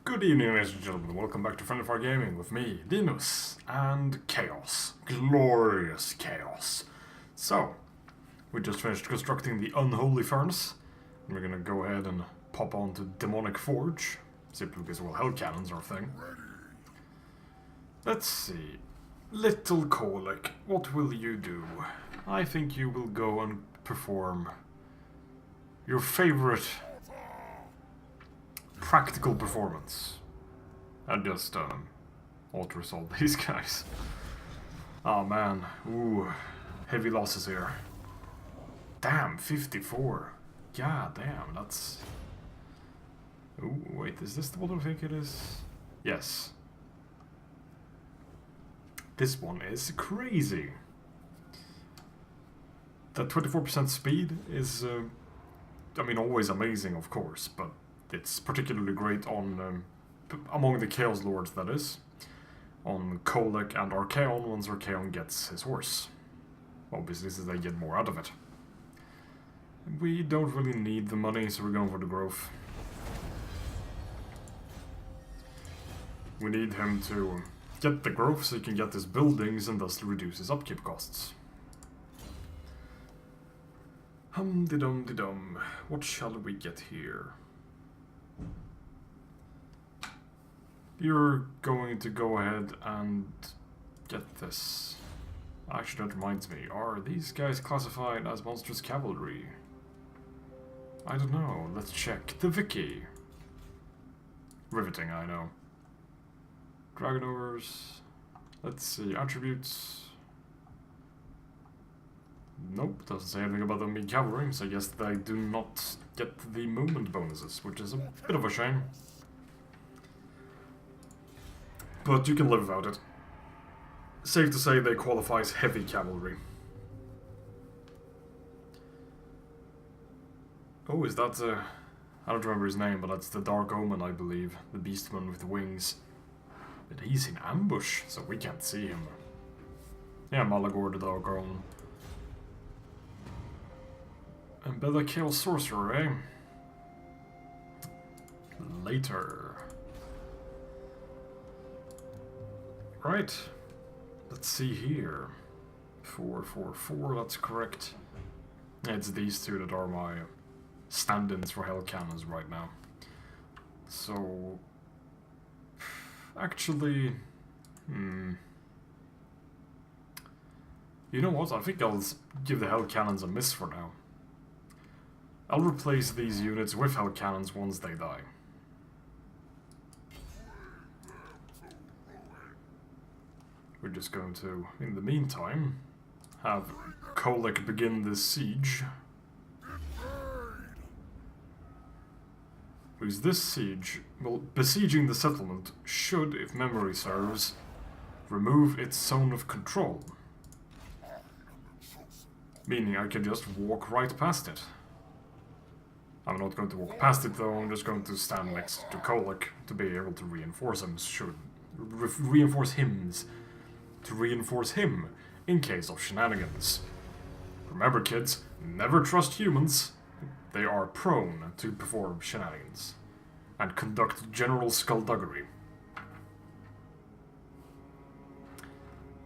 Good evening, ladies and gentlemen. Welcome back to Friendly Fire Gaming with me, Linus, and Chaos. Glorious Chaos. So, we just finished constructing the Unholy Furnace, and we're gonna go ahead and pop on to Demonic Forge, simply because, well, Hell Cannon's our thing. Let's see. Little Colic, what will you do? I think you will go and perform your favorite practical performance. And just auto-resolve these guys. Oh man, ooh, heavy losses here. Damn, 54. God damn, that's... Ooh, wait, is this what I think it is? Yes. This one is crazy. That 24% speed is, I mean, always amazing, of course, but it's particularly great on, among the Chaos Lords, that is. On Colic and Archaon, once Archaon gets his horse. Obviously, since they get more out of it. We don't really need the money, so we're going for the growth. We need him to get the growth so he can get his buildings and thus reduce his upkeep costs. Hum-de-dum-de-dum. What shall we get here? You're going to go ahead and get this. Actually, that reminds me. Are these guys classified as monstrous cavalry? I don't know. Let's check. The Wiki. Riveting, I know. Dragonovers. Let's see. Attributes. Nope, doesn't say anything about them being cavalry, so I guess they do not get the movement bonuses, which is a bit of a shame. But you can live without it. Safe to say they qualify as heavy cavalry. Oh, is that I don't remember his name, but that's the Dark Omen, I believe. The Beastman with the wings. But he's in ambush, so we can't see him. Yeah, Malagor the Dark Omen. And Bella Chaos Sorcerer, eh? Later. Right. Let's see here. 444, that's correct. It's these two that are my stand-ins for Hell Cannons right now. So... Actually... You know what? I think I'll give the Hell Cannons a miss for now. I'll replace these units with Hell Cannons once they die. We're just going to, in the meantime, have Colic begin this siege. Because this siege, well, besieging the settlement should, if memory serves, remove its zone of control. Meaning I can just walk right past it. I'm not going to walk past it though, I'm just going to stand next to Colic to be able to reinforce him, to reinforce him in case of shenanigans. Remember kids, never trust humans. They are prone to perform shenanigans and conduct general skullduggery.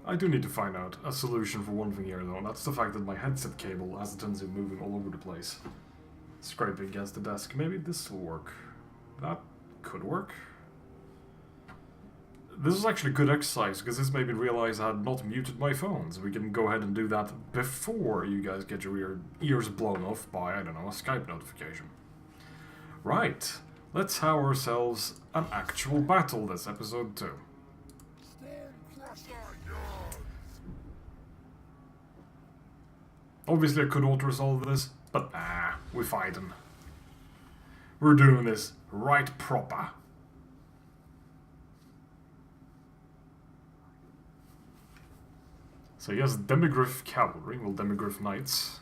I do need to find out a solution for one thing here though, and that's the fact that my headset cable has a tendency of moving all over the place. Scraping against the desk. Maybe this will work. That could work. This is actually good exercise, because this made me realize I had not muted my phone, so we can go ahead and do that before you guys get your ears blown off by, I don't know, a Skype notification. Right, let's have ourselves an actual battle this episode too. Obviously I could auto-resolve this, but nah, we're fighting. We're doing this right proper. So yes, Demigryph Cavalry, well, Demigryph Knights.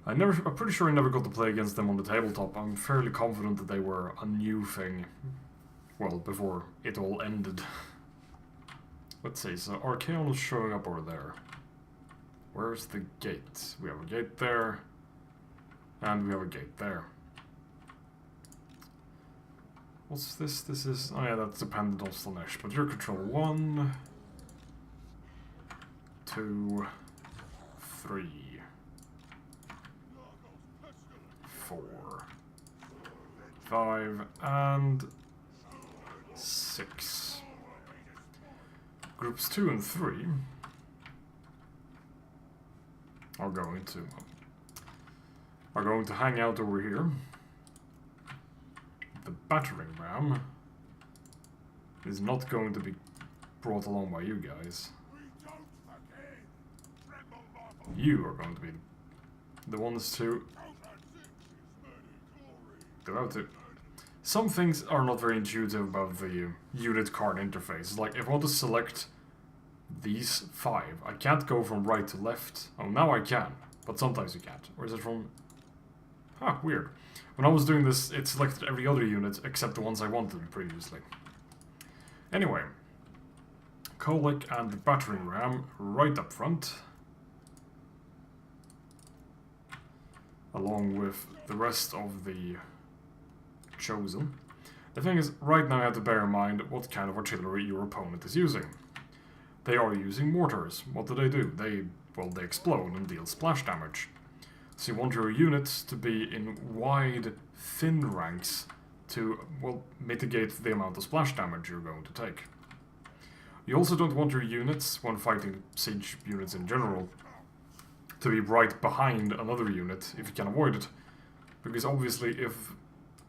I'm pretty sure I never got to play against them on the tabletop. I'm fairly confident that they were a new thing. Well, before it all ended. Let's see, so Archaon is showing up over there. Where's the gate? We have a gate there. And we have a gate there. What's this? This is... Oh yeah, that's dependent on Slanesh. But you're control 1, 2, 3, 4, 5, and 6. Groups 2 and 3 are going to hang out over here. The battering ram is not going to be brought along by you guys. You are going to be the ones to go out to. Some things are not very intuitive about the unit card interface. Like, if I want to select these 5, I can't go from right to left. Oh, now I can, but sometimes you can't. Or is it from... Huh, weird. When I was doing this, it selected every other unit except the ones I wanted previously. Anyway, Kholek and the battering ram right up front, along with the rest of the Chosen. The thing is, right now you have to bear in mind what kind of artillery your opponent is using. They are using mortars. What do? They explode and deal splash damage. So you want your units to be in wide, thin ranks to, well, mitigate the amount of splash damage you're going to take. You also don't want your units, when fighting siege units in general, to be right behind another unit, if you can avoid it. Because obviously, if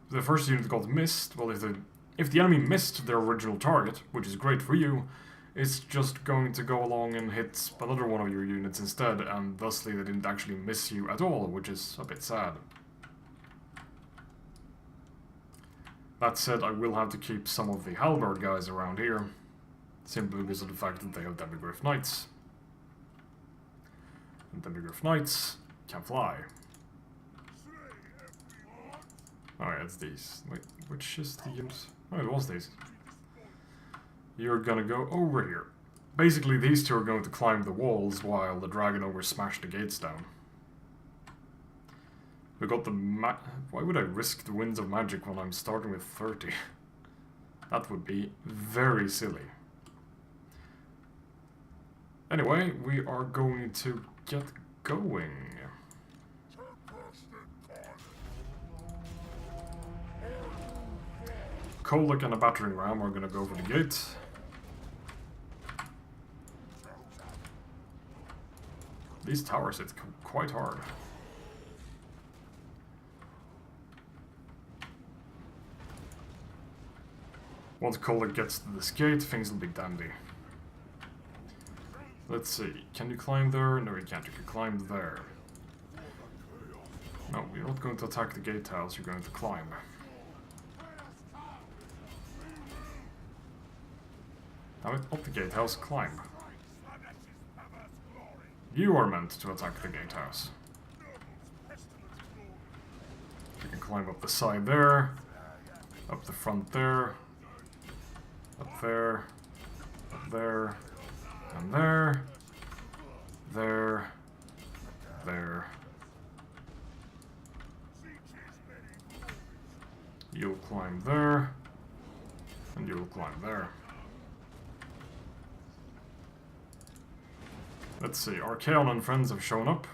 the first unit got missed, well, if the enemy missed their original target, which is great for you, it's just going to go along and hit another one of your units instead, and thusly they didn't actually miss you at all, which is a bit sad. That said, I will have to keep some of the halberd guys around here, simply because of the fact that they have Demigryph Knights. And Demigryph Knights can fly. Oh yeah, it's these. Wait, which is the unit? Oh, it was these. You're gonna go over here. Basically, these two are going to climb the walls while the dragon over smash the gates down. We got the why would I risk the winds of magic when I'm starting with 30? That would be very silly. Anyway, we are going to get going. Kholek and a battering ram are gonna go for the gate. These towers hit quite hard. Once Kholek gets to this gate, things will be dandy. Let's see, can you climb there? No, you can't. You can climb there. No, you're not going to attack the gatehouse, you're going to climb. Now, up the gatehouse, climb. You are meant to attack the gatehouse. You can climb up the side there, up the front there, up there, up there, and there, there, there. You'll climb there, and you'll climb there. Let's see, Archaon and friends have shown up.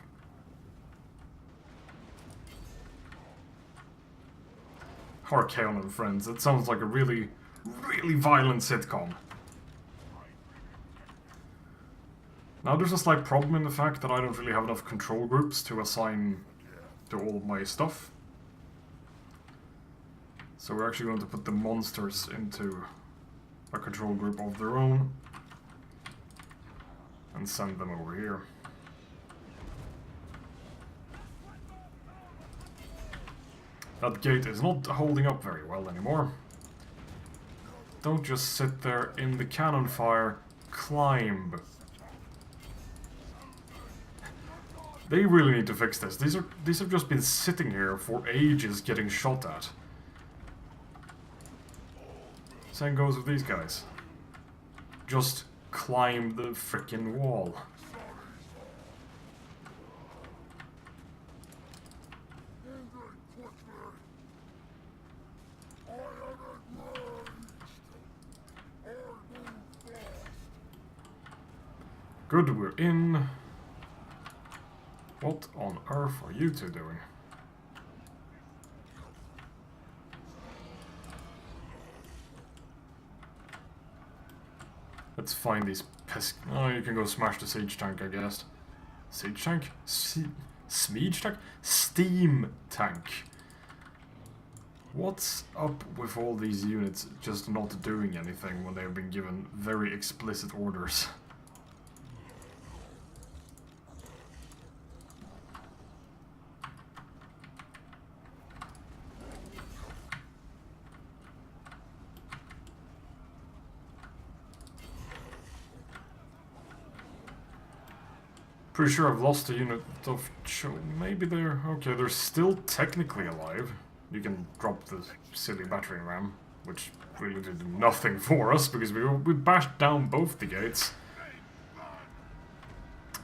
Archaon and friends, it sounds like a really, really violent sitcom. Now there's a slight problem in the fact that I don't really have enough control groups to assign to all of my stuff. So we're actually going to put the monsters into a control group of their own and send them over here. That gate is not holding up very well anymore. Don't just sit there in the cannon fire, climb. They really need to fix this. These have just been sitting here for ages getting shot at. Same goes with these guys. Just climb the frickin' wall. Good, we're in. What on earth are you two doing? Let's find these pest... Oh, you can go smash the siege tank, I guess. Siege tank? Siege tank? Steam tank. What's up with all these units just not doing anything when they've been given very explicit orders? Pretty sure I've lost a unit of... Maybe they're... Okay, they're still technically alive. You can drop the silly battering ram, which really did nothing for us, because we bashed down both the gates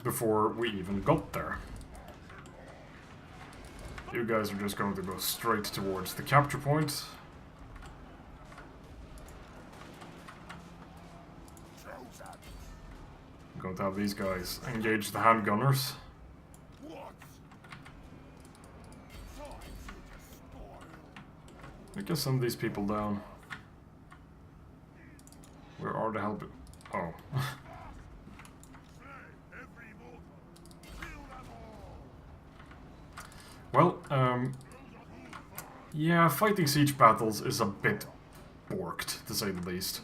before we even got there. You guys are just going to go straight towards the capture point. I'm going to have these guys engage the handgunners. I guess send these people down. Where are the hell? Oh. Well, yeah, fighting siege battles is a bit borked, to say the least.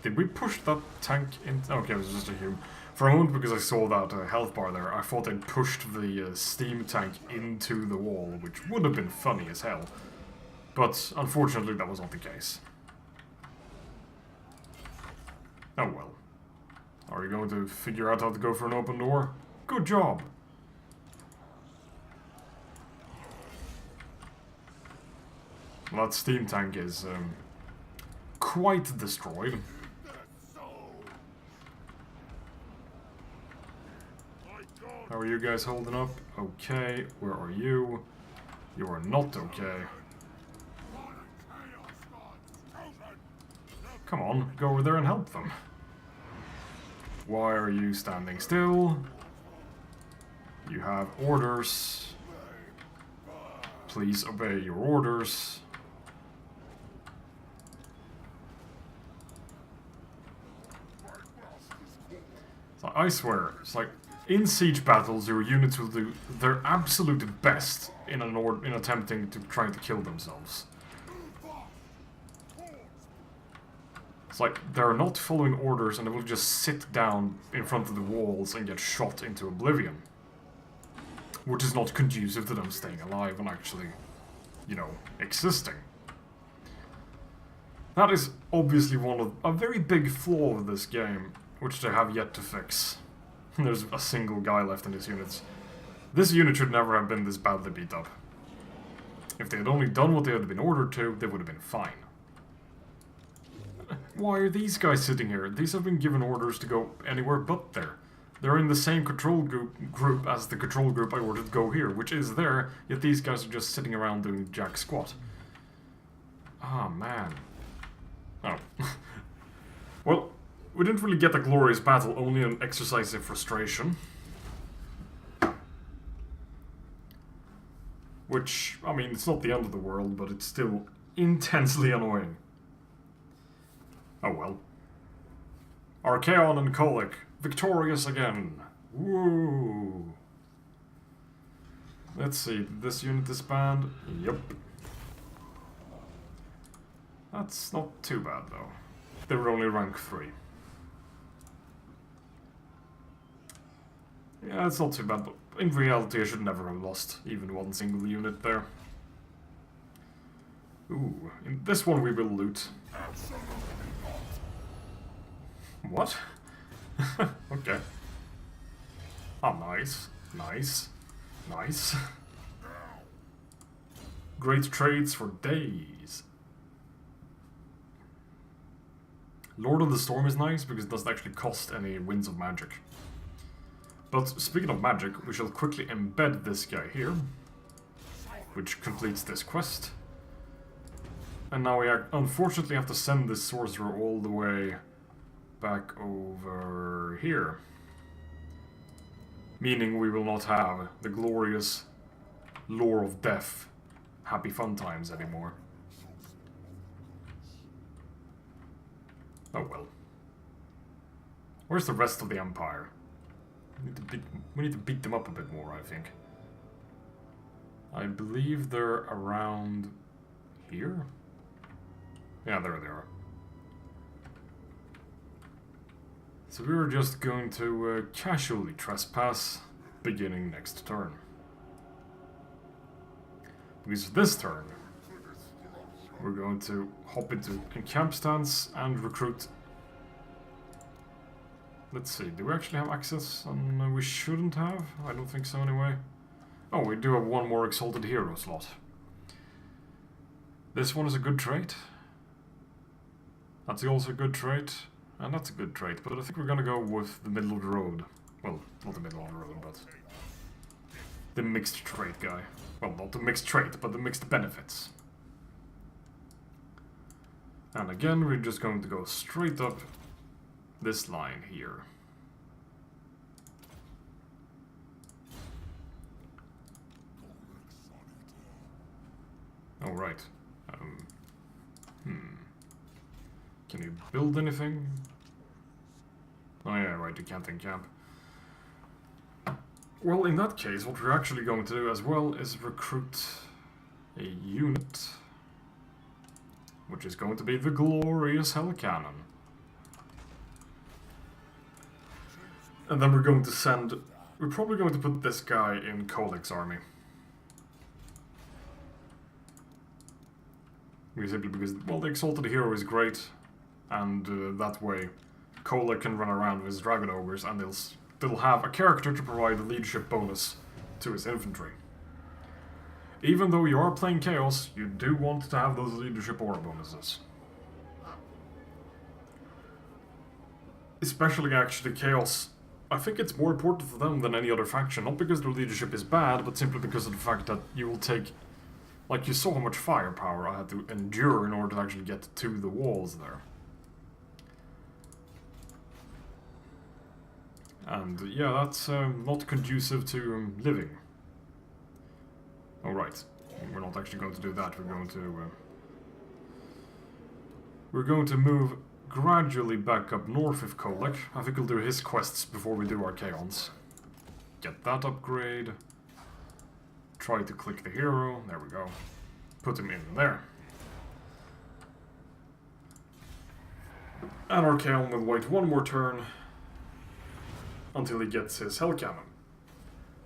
Did we push that tank in? Okay, it was just a hume. For a moment, because I saw that health bar there, I thought they'd pushed the steam tank into the wall, which would have been funny as hell. But, unfortunately, that was not the case. Oh well. Are you going to figure out how to go for an open door? Good job! Well, that steam tank is quite destroyed. How are you guys holding up? Okay. Where are you? You are not okay. Come on, go over there and help them. Why are you standing still? You have orders. Please obey your orders. So I swear, it's like, in siege battles, your units will do their absolute best in attempting to try to kill themselves. It's like, they're not following orders and they will just sit down in front of the walls and get shot into oblivion. Which is not conducive to them staying alive and actually, you know, existing. That is obviously a very big flaw of this game, which they have yet to fix. There's a single guy left in his units. This unit should never have been this badly beat up. If they had only done what they had been ordered to, they would have been fine. Why are these guys sitting here? These have been given orders to go anywhere but there. They're in the same control group as the control group I ordered to go here, which is there, yet these guys are just sitting around doing jack squat. Ah, man. Oh. Well, we didn't really get a glorious battle, only an exercise in frustration. Which, I mean, it's not the end of the world, but it's still intensely annoying. Oh well. Archaon and Kolic, victorious again. Woo! Let's see, did this unit disband? Yep. That's not too bad, though. They were only rank 3. Yeah, it's not too bad, but in reality I should never have lost even one single unit there. Ooh, in this one we will loot. What? Okay. Ah, nice. Nice. Nice. Great trades for days. Lord of the Storm is nice because it doesn't actually cost any Winds of Magic. But speaking of magic, we shall quickly embed this guy here, which completes this quest. And now we unfortunately have to send this sorcerer all the way back over here. Meaning we will not have the glorious lore of death, happy fun times anymore. Oh well. Where's the rest of the Empire? We need to beat them up a bit more, I think. I believe they're around here? Yeah, there they are. So we're just going to casually trespass beginning next turn. Because this turn, we're going to hop into encamp stance and recruit. Let's see, do we actually have access? We shouldn't have. I don't think so anyway. Oh, we do have one more Exalted Hero slot. This one is a good trait. That's also a good trait. And that's a good trait, but I think we're gonna go with the middle of the road. Well, not the middle of the road, but the mixed trait guy. Well, not the mixed trait, but the mixed benefits. And again, we're just going to go straight up this line here. Oh, right. Can you build anything? Oh yeah, right, you can't encamp. Well, in that case, what we're actually going to do as well is recruit a unit, which is going to be the glorious Hell Cannon. And then we're going to send... We're probably going to put this guy in Kolek's army. Simply because, well, the Exalted Hero is great, and that way Kolek can run around with his Dragon Ogres, and they'll have a character to provide a leadership bonus to his infantry. Even though you are playing Chaos, you do want to have those leadership aura bonuses. Especially, actually, Chaos. I think it's more important for them than any other faction, not because their leadership is bad, but simply because of the fact that you will take... Like, you saw how much firepower I had to endure in order to actually get to the walls there. And yeah, that's not conducive to living. Alright, we're not actually going to do that, we're going to move gradually back up north of Kolek. I think we'll do his quests before we do our Chaons. Get that upgrade. Try to click the hero, there we go. Put him in there. And our Chaon will wait one more turn until he gets his Hell Cannon.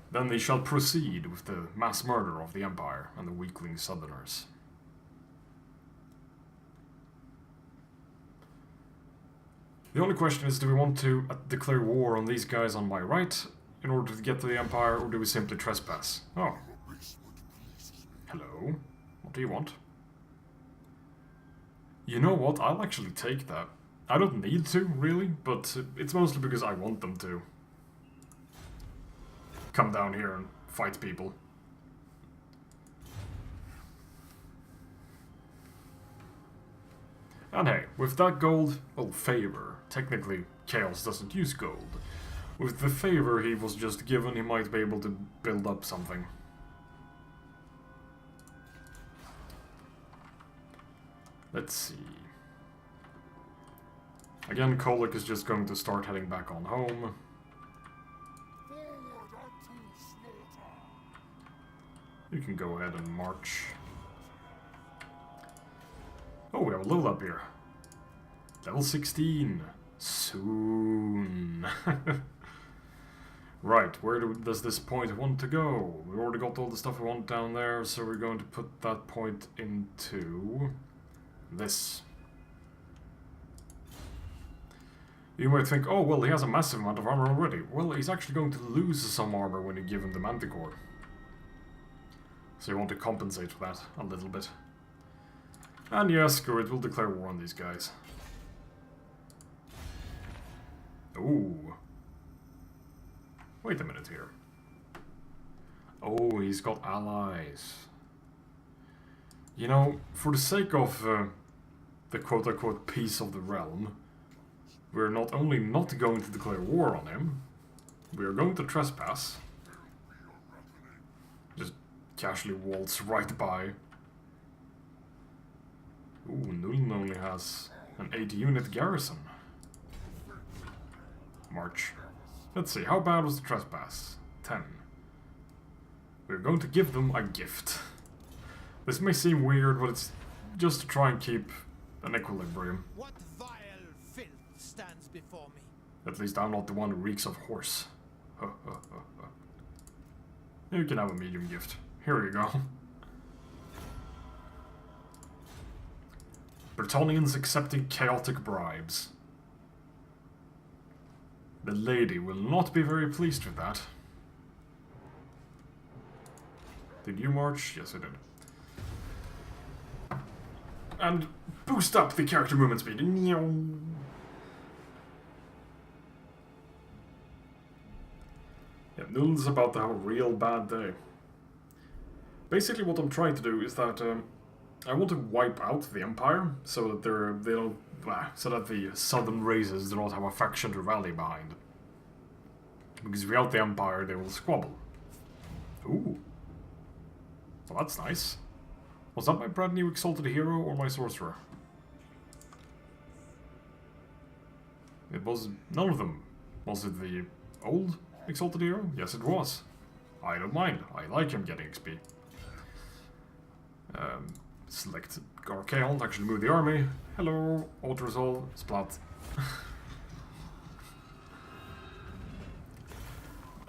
Then they shall proceed with the mass murder of the Empire and the weakling Southerners. The only question is, do we want to declare war on these guys on my right in order to get to the Empire, or do we simply trespass? Oh. Hello? What do you want? You know what? I'll actually take that. I don't need to, really, but it's mostly because I want them to. Come down here and fight people. And hey, with that gold, well, favor. Technically, Chaos doesn't use gold. With the favor he was just given, he might be able to build up something. Let's see. Again, Kolek is just going to start heading back on home. You can go ahead and march. Oh, we have a level up here. Level 16. Soon. Right, where does this point want to go? We already got all the stuff we want down there, so we're going to put that point into this. You might think, oh, well, he has a massive amount of armor already. Well, he's actually going to lose some armor when you give him the Manticore. So you want to compensate for that a little bit. And yes, screw it, we'll declare war on these guys. Ooh. Wait a minute here. Oh, he's got allies. You know, for the sake of the quote-unquote peace of the realm, we're not only not going to declare war on him, We are going to trespass. Just casually waltz right by. Ooh, Nuln only has an 8-unit garrison. March. Let's see, how bad was the trespass? 10. We're going to give them a gift. This may seem weird, but it's just to try and keep an equilibrium. What vile filth stands before me? At least I'm not the one who reeks of horse. You can have a medium gift. Here you go. Bretonnians accepting chaotic bribes. The lady will not be very pleased with that. Did you march? Yes, I did. And boost up the character movement speed. Yeah, Nuln's about to have a real bad day. Basically what I'm trying to do is that I want to wipe out the Empire so that so that the southern races do not have a faction to rally behind. Because without the Empire they will squabble. Ooh. Well, that's nice. Was that my brand new Exalted Hero or my Sorcerer? It was none of them. Was it the old Exalted Hero? Yes, it was. I don't mind. I like him getting XP. Select Garchaon to actually move the army. Hello, auto-resolve, splat.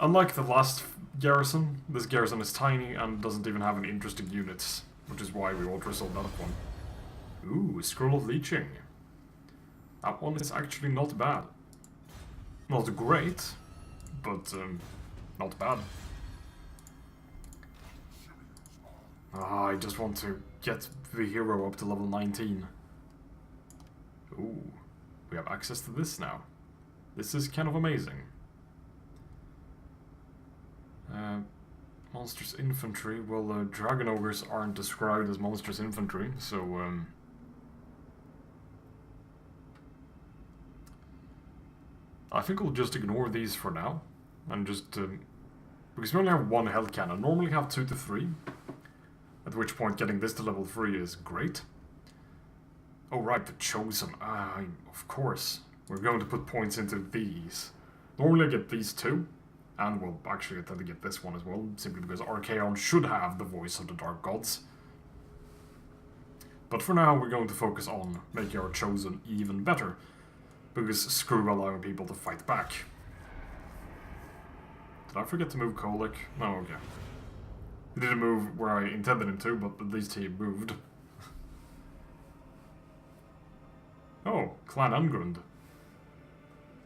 Unlike the last garrison, this garrison is tiny and doesn't even have any interesting units, which is why we auto-resolved that one. Ooh, Scroll of Leeching. That one is actually not bad. Not great, but not bad. I just want to get the hero up to level 19. Ooh, we have access to this now. This is kind of amazing. Monstrous infantry. Well, dragon ogres aren't described as monstrous infantry, so I think we'll just ignore these for now, and just because we only have one held cannon. Normally have 2 to 3. At which point getting this to level 3 is great. Oh right, the Chosen. Of course. We're going to put points into these. Normally I get these 2. And well, actually I tend to get this one as well, simply because Archaon should have the voice of the Dark Gods. But for now we're going to focus on making our Chosen even better. Because screw allowing people to fight back. Did I forget to move Kholek? No, okay. He didn't move where I intended him to, but at least he moved. Oh, Clan Angrund.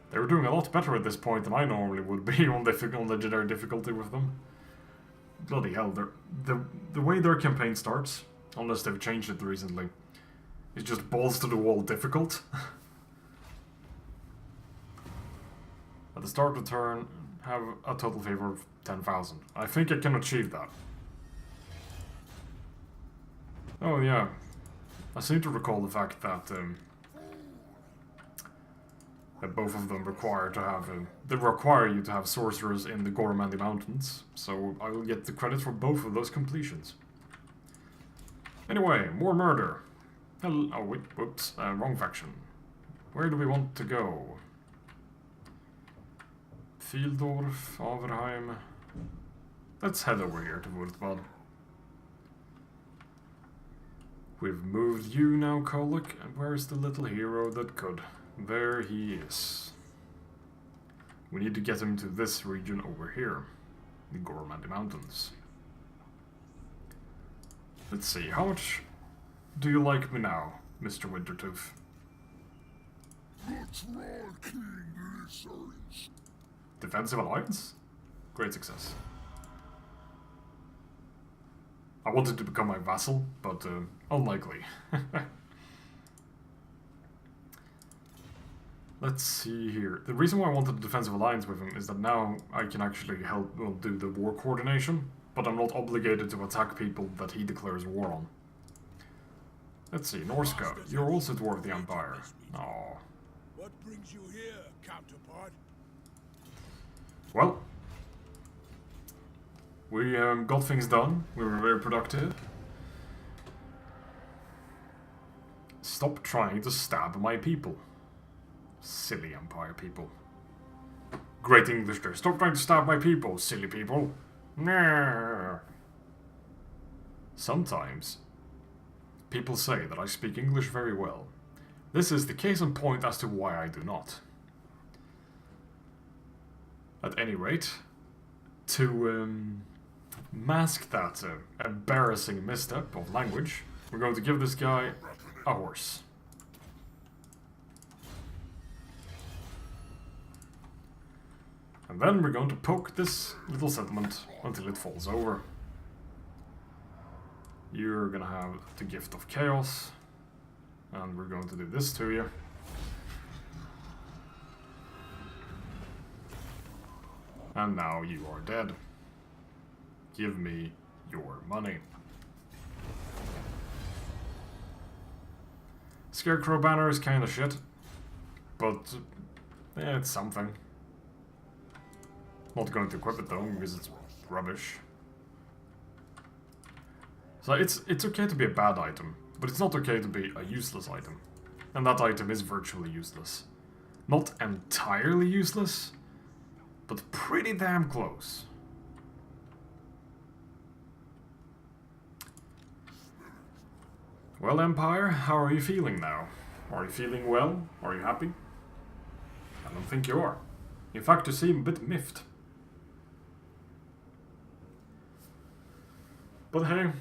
They were doing a lot better at this point than I normally would be on legendary difficulty with them. Bloody hell, the way their campaign starts, unless they've changed it recently, is just balls to the wall difficult. At the start of the turn, have a total favor of 10,000. I think I can achieve that. Oh yeah, I seem to recall the fact that that both of them require to have they require you to have sorcerers in the Gormandi Mountains, so I will get the credit for both of those completions. Anyway, more murder. Hello, oh wait, whoops, wrong faction. Where do we want to go? Fieldorf, Averheim. Let's head over here to Wurtbad. We've moved you now, Kholek, and where's the little hero that could? There he is. We need to get him to this region over here, the Gormandi Mountains. Let's see, how much do you like me now, Mr. Wintertooth? Defensive Alliance? Great success. I wanted to become my vassal, but unlikely. Let's see here. The reason why I wanted a defensive alliance with him is that now I can actually help do the war coordination, but I'm not obligated to attack people that he declares war on. Let's see, Norska, you're also Dwarf the Empire. Aww. What brings you here, counterpart? Well, we got things done. We were very productive. Stop trying to stab my people. Silly Empire people. Great English there. Stop trying to stab my people, silly people. Nah. Sometimes, people say that I speak English very well. This is the case in point as to why I do not. At any rate, to mask that embarrassing misstep of language, we're going to give this guy a horse. And then we're going to poke this little settlement until it falls over. You're gonna have the gift of chaos, and we're going to do this to you. And now you are dead. Give me your money. Scarecrow banner is kinda shit, but it's something. Not going to equip it though, because it's rubbish. So it's okay to be a bad item, but it's not okay to be a useless item. And that item is virtually useless. Not entirely useless, but pretty damn close. Well, Empire, how are you feeling now? Are you feeling well? Are you happy? I don't think you are. In fact, you seem a bit miffed. But hey,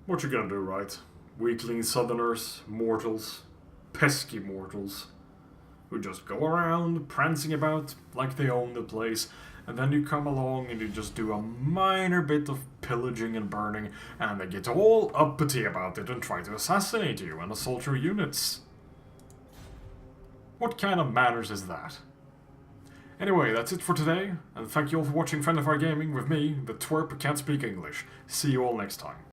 what you gonna do, right? Weakling southerners, mortals, pesky mortals, who just go around prancing about like they own the place, and then you come along and you just do a minor bit of pillaging and burning, and they get all uppity about it and try to assassinate you and assault your units. What kind of manners is that? Anyway, that's it for today, and thank you all for watching Friend of Our Gaming with me, the twerp who can't speak English. See you all next time.